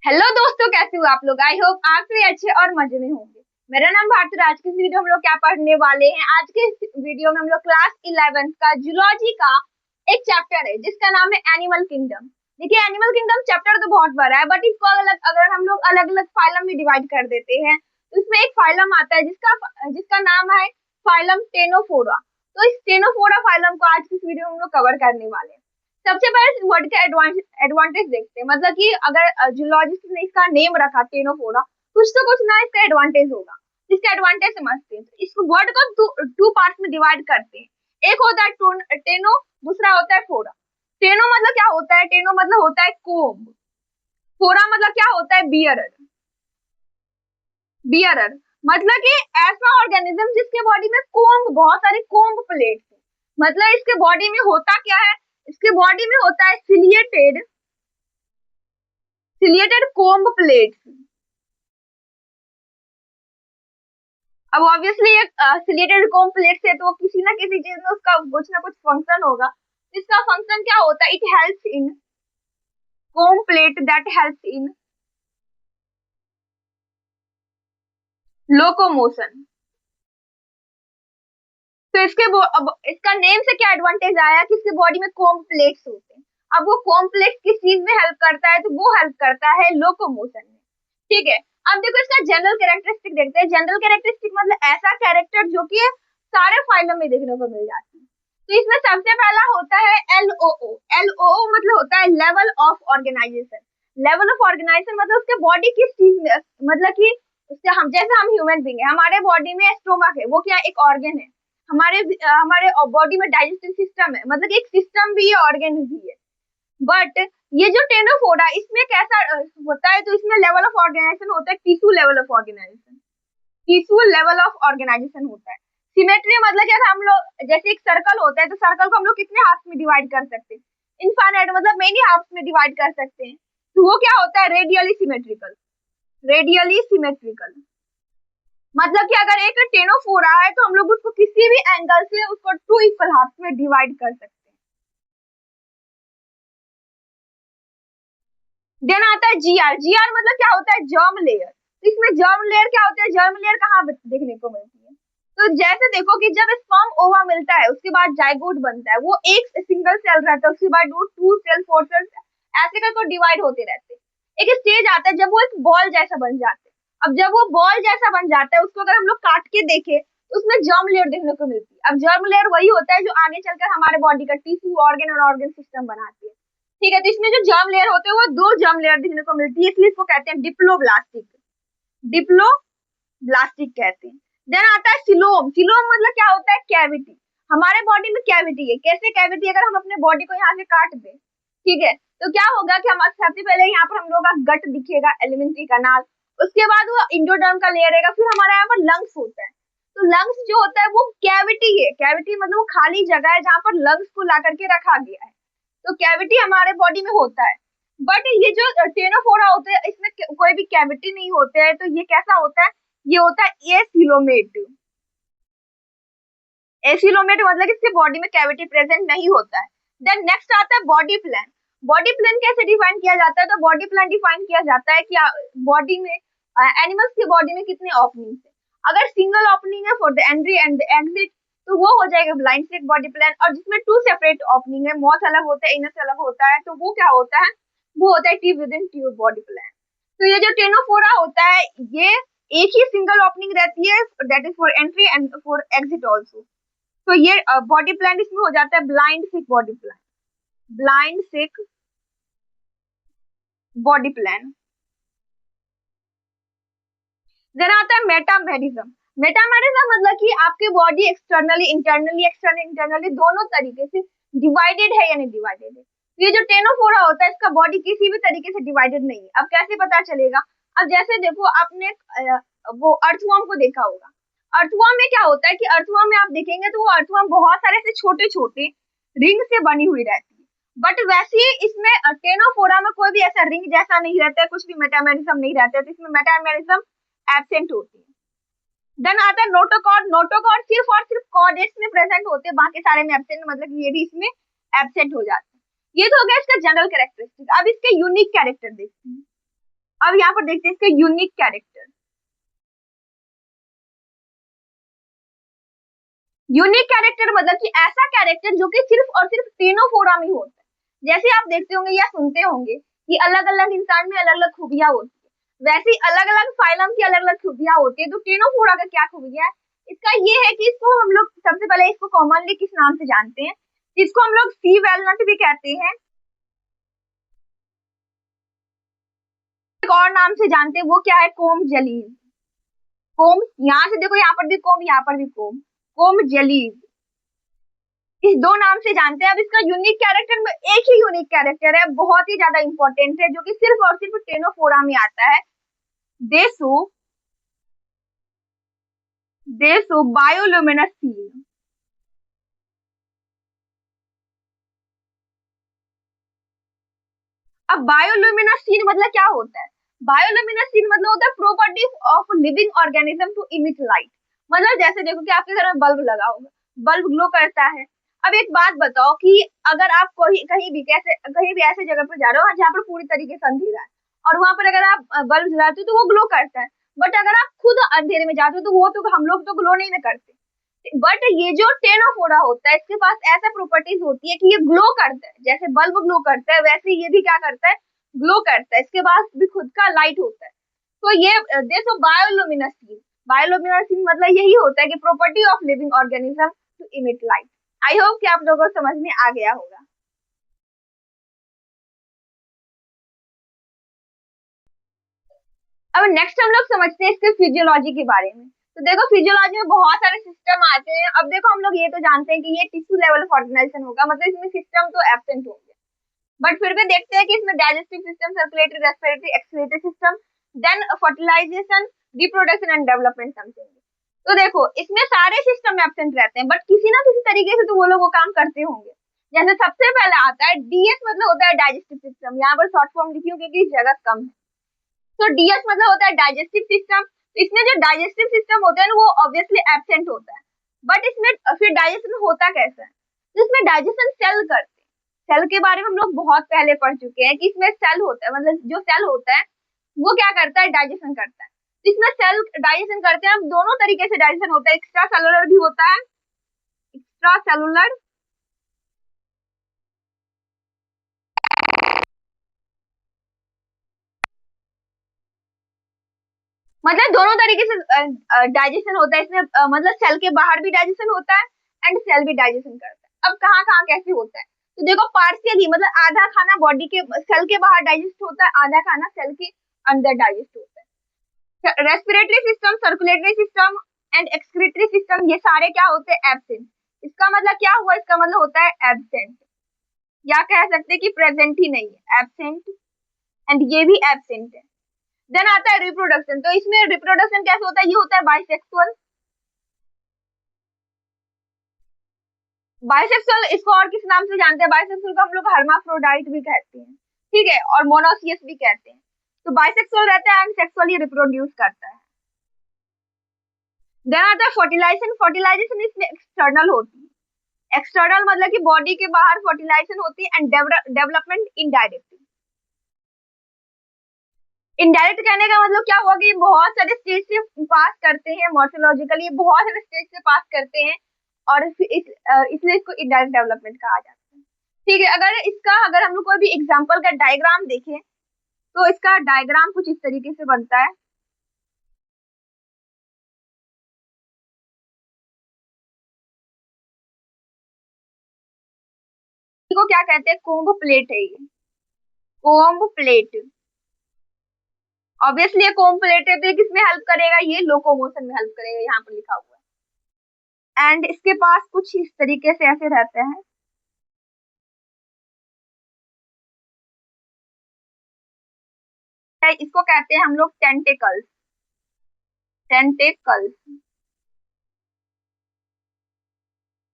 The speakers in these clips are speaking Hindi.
हेलो दोस्तों, कैसे हो आप लोग। आई होप आप भी अच्छे और मजे में होंगे। मेरा नाम भारती। आज की इस वीडियो में हम लोग क्या पढ़ने वाले हैं। आज के इस वीडियो में हम लोग क्लास 11 का जूलॉजी का एक चैप्टर है जिसका नाम है एनिमल किंगडम। देखिए, एनिमल किंगडम चैप्टर तो बहुत बड़ा है, बट इसको अगर हम लोग अलग अलग फाइलम में डिवाइड कर देते हैं तो इसमें एक फाइलम आता है जिसका जिसका नाम है फाइलम टेनोफोरा। तो इस टेनोफोरा फाइलम को आज की इस वीडियो में हम लोग कवर करने वाले हैं। सबसे पहले इस वर्ड का एडवांटेज देखते हैं। मतलब कि अगर जूलॉजिस्ट ने इसका नेम रखा टेनोफोरा, कुछ तो कुछ ना इसका एडवांटेज होगा। इसका एडवांटेज समझते हैं। इस वर्ड को टू पार्ट्स में डिवाइड करते हैं। एक होता है टेनो, दूसरा होता है फोरा। टेनो मतलब क्या होता है? टेनो मतलब होता है कोम्ब। फोरा मतलब क्या होता है? बियरर। बियरर मतलब कि ऐसा ऑर्गेनिज्म जिसके बॉडी में कोम्ब, बहुत सारे कोम्ब प्लेट्स है। मतलब इसके बॉडी में होता क्या है? इसके बॉडी में होता है सिलिएटेड कोम्ब प्लेट्स। अब ऑब्वियसली ये सिलिएटेड कोम्ब प्लेट्स है तो किसी ना किसी चीज में उसका कुछ ना कुछ फंक्शन होगा। इसका फंक्शन क्या होता है? It helps in comb plate that helps in locomotion. तो अब इसका नेम से क्या एडवांटेज आया कि इसके बॉडी में कोम्ब प्लेट्स होते हैं। अब वो कोम्ब प्लेट्स किस चीज में हेल्प करता है? तो वो हेल्प करता है लोकोमोशन में। ठीक है, अब देखो इसका जनरल कैरेक्टरिस्टिक देखते हैं। जनरल कैरेक्टरिस्टिक मतलब ऐसा कैरेक्टर जो कि सारे फाइलम में देखने को मिल जाती है। तो इसमें सबसे पहला होता है LOO। LOO मतलब होता है level of organisation. Level of organisation मतलब उसके बॉडी किस चीज में, मतलब कि उससे हम जैसे हम ह्यूमन बींग है, हमारे बॉडी में स्टोमक है, वो क्या एक ऑर्गन है। हमारे हमारे बॉडी में डाइजेस्टिव सिस्टम है, मतलब एक सिस्टम भी है, ऑर्गन भी है। बट ये जो टेनोफोरा इसमें कैसा होता है? तो इसमें लेवल ऑफ ऑर्गेनाइजेशन होता है tissue level of organisation. Tissue level of organisation होता है। सिमेट्री मतलब क्या था? हम लोग जैसे एक सर्कल होता है तो सर्कल को हम लोग कितने हाफ में डिवाइड कर सकते हैं? इनफाइनाइट, मतलब मेनी हाफ में डिवाइड कर सकते हैं। तो वो क्या होता है? Radially symmetrical. रेडियली सिमेट्रिकल मतलब कि अगर एक टेनोफोरा है तो हम लोग उसको किसी भी एंगल से उसको टू इक्वल हाफ में डिवाइड कर सकते हैं। देन आता है GR। GR मतलब क्या होता है? Germ layer. तो इसमें जर्म लेयर क्या होता है? जर्म लेयर कहाँ देखने को मिलती है? तो जैसे देखो कि जब स्पर्म ओवा मिलता है उसके बाद जाइगोट बनता है, वो एक सिंगल सेल रहता है, उसके बाद वो 2 सेल 4 सेल ऐसे करके डिवाइड होते रहते हैं। एक स्टेज आता है जब वो एक बॉल जैसा बन जाते हैं। अब जब वो बॉल जैसा बन जाता है उसको अगर हम लोग काट के देखें तो उसमें जर्म लेयर देखने को मिलती है। अब जर्म लेयर वही होता है जो आगे चलकर हमारे बॉडी का टिश्यू ऑर्गन और ऑर्गन सिस्टम बनाती है। ठीक है, तो इसमें जो जर्म लेयर होते हैं वो 2 जर्म लेयर देखने को मिलती है, इसलिए इसको कहते हैं डिप्लोब्लास्टिक। डिप्लोब्लास्टिक कहते हैं। देन आता है सिलोम। सिलोम मतलब क्या होता है? कैविटी। हमारे बॉडी में कैविटी है। कैसे कैविटी? अगर हम अपने बॉडी को यहाँ से काट दें, ठीक है, तो क्या होगा कि हम सबसे पहले यहाँ पर हम लोग का गट दिखेगा, एलिमेंट्री कनाल। उसके बाद वो इंडोडर्म का लेयर रहेगा, फिर हमारा यहाँ पर लंग्स होता है। तो लंग्स जो होता है वो कैविटी है। कैविटी मतलब वो खाली जगह है जहाँ पर लंग्स को ला करके रखा गया है। तो कैविटी हमारे बॉडी में होता है। बट ये जो टेनोफोरा होते हैं इसमें कोई भी कैविटी नहीं होते हैं। तो ये कैसा होता है? ये होता है एसिलोमेट। एसिलोमेट मतलब इसके बॉडी में कैविटी प्रेजेंट नहीं होता है। देन नेक्स्ट आता है बॉडी प्लान। बॉडी प्लान कैसे डिफाइन किया जाता है? तो बॉडी प्लान डिफाइन किया जाता है कि बॉडी में एनिमल्स की बॉडी में कितने ओपनिंग है। अगर सिंगल ओपनिंग है for the entry and the exit तो वो हो जाएगा ब्लाइंड स्टिक बॉडी प्लान। और जिसमें 2 सेपरेट ओपनिंग है, माउथ अलग होता है, इनर अलग होता है, तो वो क्या होता है? वो होता है tube with in tube body plan. तो ये जो टेनोफोरा होता है ये एक ही सिंगल ओपनिंग रहती है, that is for entry and for exit also. तो ये बॉडी प्लान इसमें हो जाता है ब्लाइंड सिक बॉडी प्लान। ब्लाइंड सिक बॉडी प्लान। देन आता है मेटामेरिज्म। मेटामेरिज्म मतलब कि आपकी body externally internally, externally internally दोनों तरीके से डिवाइडेड है या नहीं डिवाइडेड है। ये जो टेनोफोरा होता है इसका बॉडी किसी भी तरीके से डिवाइडेड नहीं है। अब कैसे पता चलेगा? अब जैसे देखो आपने वो अर्थवर्म को देखा होगा। अर्थवर्म में क्या होता है कि अर्थवर्म में आप देखेंगे तो वो अर्थवर्म बहुत सारे से छोटे छोटे रिंग से बनी हुई रहती है। बट वैसे ही इसमें टेनोफोरा में कोई भी ऐसा रिंग जैसा नहीं रहता है, कुछ भी मेटामेरिज्म नहीं रहता है। तो इसमें मेटामेरिज्म एब्सेंट होती है। देन आता है नोटोकॉर्ड। नोटोकॉर्ड सिर्फ और सिर्फ कॉर्डेट्स में प्रेजेंट होते हैं, बाकी सारे में एब्सेंट, मतलब ये भी इसमें एब्सेंट हो जाते हैं। ये तो हो गया इसका जनरल कैरेक्टरिस्टिक। अब इसके यूनिक कैरेक्टर देखते हैं। अब यहाँ पर देखते हैं इसके यूनिक कैरेक्टर। यूनिक कैरेक्टर मतलब कि ऐसा कैरेक्टर जो कि सिर्फ और सिर्फ तीनों फोरा में होता है। जैसे आप देखते होंगे या सुनते होंगे कि अलग अलग इंसान में अलग अलग खूबियां होती है, वैसे ही अलग अलग फाइलम की अलग अलग खूबियां होती है। तो तीनों फोरा का क्या खूबियां है, इसका ये है कि इसको हम लोग सबसे पहले इसको कॉमनली किस नाम से जानते हैं, इसको हम लोग सी वेलनट भी कहते हैं, एक और नाम से जानते हैं वो क्या है, कोम जलील। कोम, यहाँ से देखो, यहाँ पर भी कोम, यहाँ पर भी कोम, कोम जलील, इस दो नाम से जानते हैं। अब इसका यूनिक कैरेक्टर में एक ही यूनिक कैरेक्टर है, बहुत ही ज्यादा इंपॉर्टेंट है, जो कि सिर्फ और सिर्फ टेनोफोरा में आता है। देसो, देसो बायोल्यूमिनस सीन। अब बायोल्यूमिनस सीन मतलब क्या होता है, बायोल्यूमिनस सीन मतलब होता है properties of living organism to emit light. मतलब जैसे देखो कि आपके घर में बल्ब लगा होगा, बल्ब ग्लो करता है। अब एक बात बताओ कि अगर आप कोई कहीं भी कैसे कहीं भी ऐसे जगह पर जा रहे हो जहाँ पर पूरी तरीके से अंधेरा है, और वहां पर अगर आप बल्ब जलाते हो तो वो ग्लो करता है। बट अगर आप खुद अंधेरे में जाते हो तो वो तो हम लोग तो ग्लो नहीं ना करते। बट ये जो टेनोफोरा होता है इसके पास ऐसा प्रॉपर्टीज होती है कि ये ग्लो करता है, जैसे बल्ब ग्लो करता है वैसे ये भी क्या करता है, ग्लो करता है। इसके पास भी खुद का लाइट होता है। तो ये देखो बायोलुमिनेंस, बायोलुमिनेंस मतलब यही होता है कि property of living organism to emit light. I hope कि आप लोगों को समझ में आ गया होगा। अब नेक्स्ट हम लोग समझते हैं इसके फिजियोलॉजी के बारे में। तो देखो फिजियोलॉजी में बहुत सारे सिस्टम आते हैं। अब देखो हम लोग ये तो जानते हैं कि ये टिश्यू लेवल ऑफ ऑर्गेनाइजेशन होगा, मतलब इसमें सिस्टम तो एब्सेंट होंगे। बट फिर भी देखते हैं कि इसमें digestive system, circulatory, respiratory, excretory system, then fertilisation, reproduction and development something. तो देखो इसमें सारे सिस्टम एब्सेंट रहते हैं, बट किसी ना किसी तरीके से तो वो लोग वो काम करते होंगे। जैसे सबसे पहले आता है डीएस, मतलब होता है डाइजेस्टिव सिस्टम। यहाँ पर शॉर्ट फॉर्म लिखी हूँ क्योंकि जगह कम है। तो डीएस मतलब होता है डाइजेस्टिव सिस्टम। इसमें जो डाइजेस्टिव सिस्टम होता है ना वो ऑब्वियसली एब्सेंट होता है। बट इसमें फिर डाइजेशन होता कैसा है, तो इसमें डाइजेशन सेल करते हैं। सेल के बारे में हम लोग बहुत पहले पढ़ चुके हैं कि इसमें सेल होता है, मतलब जो सेल होता है वो क्या करता है, डाइजेशन करता है। तो इसमें सेल डाइजेशन करते हैं। अब दोनों तरीके से डाइजेशन होता है, एक्स्ट्रा सेलुलर भी होता है, एक्स्ट्रा सेलुलर, मतलब दोनों तरीके से डाइजेशन होता है इसमें। मतलब सेल के बाहर भी डाइजेशन होता है एंड सेल भी डाइजेशन करता है। अब कहाँ कहाँ कैसे होता है, तो देखो पार्शियली, मतलब आधा खाना बॉडी के सेल के बाहर डाइजेस्ट होता है, आधा खाना सेल के अंदर डाइजेस्ट होता है। Respiratory system, circulatory system and excretory system, ये सारे क्या होते हैं, एब्सेंट। इसका मतलब क्या हुआ, इसका मतलब होता है एब्सेंट, या कह सकते हैं कि प्रेजेंट ही नहीं है, एब्सेंट। एंड ये भी एब्सेंट है। देन आता है रिप्रोडक्शन। तो इसमें रिप्रोडक्शन कैसे होता है, ये होता है बाइसेक्सुअल। बाइसेक्सुअल इसको और किस नाम से जानते हैं, बाइसेक्सुअल को हम लोग हर्माफ्रोडाइट भी कहते हैं, ठीक है, और मोनोसियस भी कहते हैं। तो बाइसेक्सुअल रहता है एंड सेक्सुअली रिप्रोड्यूस करता है। देन आता है फर्टिलाइजेशन। फर्टिलाइजेशन इसमें एक्सटर्नल होती है, एक्सटर्नल मतलब कि बॉडी के बाहर फर्टिलाइजेशन होती है। एंड डेवलपमेंट इनडायरेक्टली, इनडायरेक्ट कहने का मतलब क्या हुआ कि बहुत सारे स्टेज से पास करते हैं, मॉर्फोलॉजिकली बहुत सारे स्टेज से पास करते हैं, और इसलिए इसको इनडायरेक्ट डेवलपमेंट कहा जाता है। ठीक है, अगर हम लोग कोई भी एग्जांपल का डायग्राम देखें तो इसका डायग्राम कुछ इस तरीके से बनता है। इसको क्या कहते हैं, कोम्ब प्लेट है ये, कोम्ब प्लेट। ऑब्वियसली ये कोम्ब प्लेट है तो ये किसमें हेल्प करेगा, ये लोकोमोशन में हेल्प करेगा, यहाँ पर लिखा हुआ है। एंड इसके पास कुछ इस तरीके से ऐसे रहते हैं। इसको कहते हैं हम लोग टेंटिकल्स, टेंटिकल्स।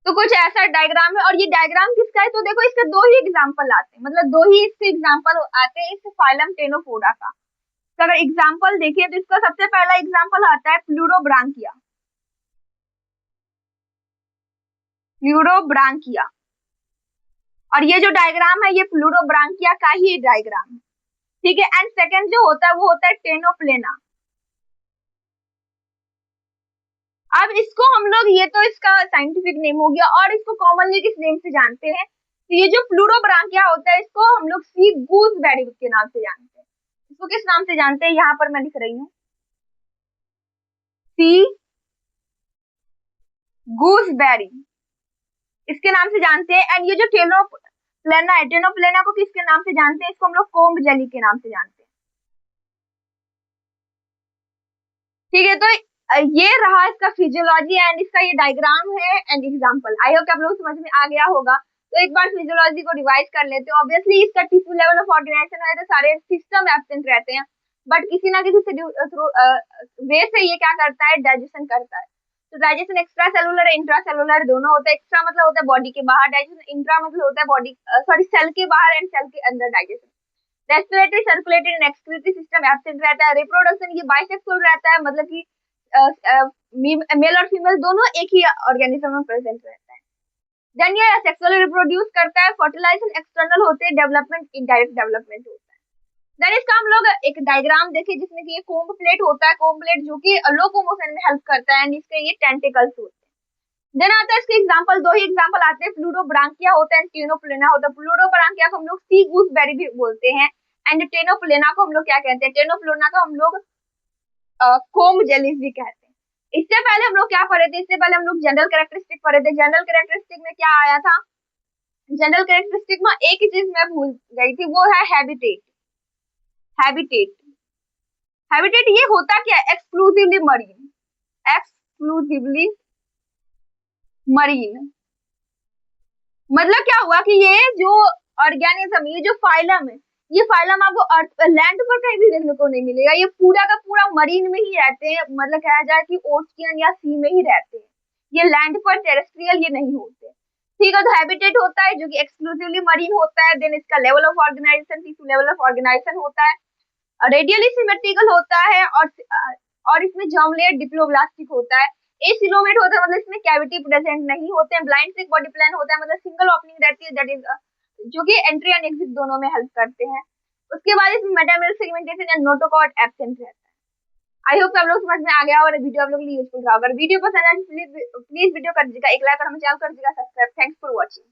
तो कुछ ऐसा डायग्राम है, और ये डायग्राम किसका है, तो देखो इसके दो ही एग्जांपल आते हैं, मतलब दो ही इसके एग्जांपल आते हैं इस फाइलम टेनोफोरा का। तो अगर एग्जांपल देखें तो इसका सबसे पहला एग्जांपल आता है प्लूरोब्रांकिया, प्लूरोब्रांकिया। और ये जो डायग्राम है ये प्लूरोब्रांकिया का ही डायग्राम है। ठीक है। एंड सेकंड जो होता है वो होता है टेनोप्लेना। अब इसको हम लोग, ये तो इसका साइंटिफिक नेम हो गया, और इसको कॉमनली किस नेम से जानते हैं, तो ये जो प्लूरोब्रांकिया होता है इसको हम लोग सी गूसबेरी के नाम से जानते हैं। इसको किस नाम से जानते हैं, यहाँ पर मैं लिख रही हूँ, सी गूसबेरी, इसके नाम से जानते हैं। एंड ये जो टेनोप्लेना है, टेनोप्लेना को किसके नाम से जानते हैं, इसको हम लोग कोम्ब जेली के नाम से जानते हैं। ठीक है, तो ये रहा इसका फिजियोलॉजी एंड इसका ये डायग्राम है एंड एग्जांपल। आई होप आप लोग समझ में आ गया होगा। तो एक बार फिजियोलॉजी को रिवाइज कर लेते हैं। ऑब्वियसली इसका टिश्यू लेवल ऑफ ऑर्गेनाइजेशन है तो सारे सिस्टम एब्सेंट रहते हैं, बट किसी ना किसी वे से ये क्या करता है, डाइजेशन करता है। तो digestion extra cellular intra cellular दोनों होता है। एक्स्ट्रा मतलब होता है बॉडी के बाहर डाइजेशन, इंट्रा मतलब होता है बॉडी सॉरी सेल के बाहर एंड सेल के अंदर digestion. Respiratory circulatory and excretory system absent रहता है। रिप्रोडक्शन ये बाइसेक्सुअल रहता है, मतलब कि मेल और फीमेल दोनों एक ही ऑर्गेनिज्म में प्रेजेंट रहता है। देन ये सेक्सुअली रिप्रोड्यूस करता है। फर्टिलाइजेशन एक्सटर्नल होते हैं, डेवलपमेंट इनडायरेक्ट डेवलपमेंट होता है। देन इसका हम लोग एक डायग्राम देखें जिसमें कि ये कोम्ब प्लेट होता है, कोम्ब प्लेट जो कि लोकोमोशन में हेल्प करता है एंड इसके ये टेंटिकल्स होते हैं। देन आता है इसके एग्जांपल, दो ही एग्जांपल आते हैं, प्लूरोब्रांकिया होता है, टेनोप्लेना होता है। प्लूरोब्रांकिया को हम लोग सी गूसबेरी भी बोलते हैं एंड टेनोप्लेना को हम लोग क्या कहते हैं, टेनोप्लेना को हम लोग कोम्ब जेलीज भी कहते हैं। इससे पहले हम लोग क्या पढ़े थे, इससे पहले हम लोग जनरल कैरेक्टरिस्टिक पढ़े थे। जनरल कैरेक्टरिस्टिक में क्या आया था, जनरल कैरेक्टरिस्टिक में एक ही चीज मैं भूल गई थी, वो है हैबिटेट। हैबिटेट, हैबिटेट ये होता क्या है, एक्सक्लूसिवली मरीन, एक्सक्लूसिवली मरीन। मतलब क्या हुआ कि ये जो ऑर्गेनिज्म, ये जो फाइलम है, ये फाइलम आपको अर्थ लैंड पर कहीं भी देखने को नहीं मिलेगा। ये पूरा का पूरा मरीन में ही रहते हैं, मतलब कहा जाए कि ओशियन या सी में ही रहते हैं। ये लैंड पर टेरेस्ट्रियल ये नहीं होते। ठीक है, तो हैबिटेट होता है जो कि एक्सक्लूसिवली मरीन होता है। देन इसका level of organisation, tissue level of organisation होता है, रेडियली सिमेट्रिकल होता है, और इसमें जर्म लेयर डिप्लोब्लास्टिक होता है। एसिलोमेट होता है, मतलब इसमें कैविटी प्रेजेंट नहीं होते हैं। ब्लाइंड स्टिक बॉडी प्लान होता है, मतलब सिंगल ओपनिंग रहती है, दैट इज जो कि एंट्री एंड एग्जिट दोनों में हेल्प करते हैं। उसके बाद इसमें मेटामेरल सेगमेंटेशन एंड नोटोकॉर्ड एब्सेंट रहता है। आई होप आप लोग समझ में आ गया और वीडियो आप लोग के लिए यूजफुल रहा। अगर वीडियो पसंद आए प्लीज वीडियो कर दीजिएगा एक लाइक और हमें चैनल कर दीजिएगा सब्सक्राइब। Thanks for watching.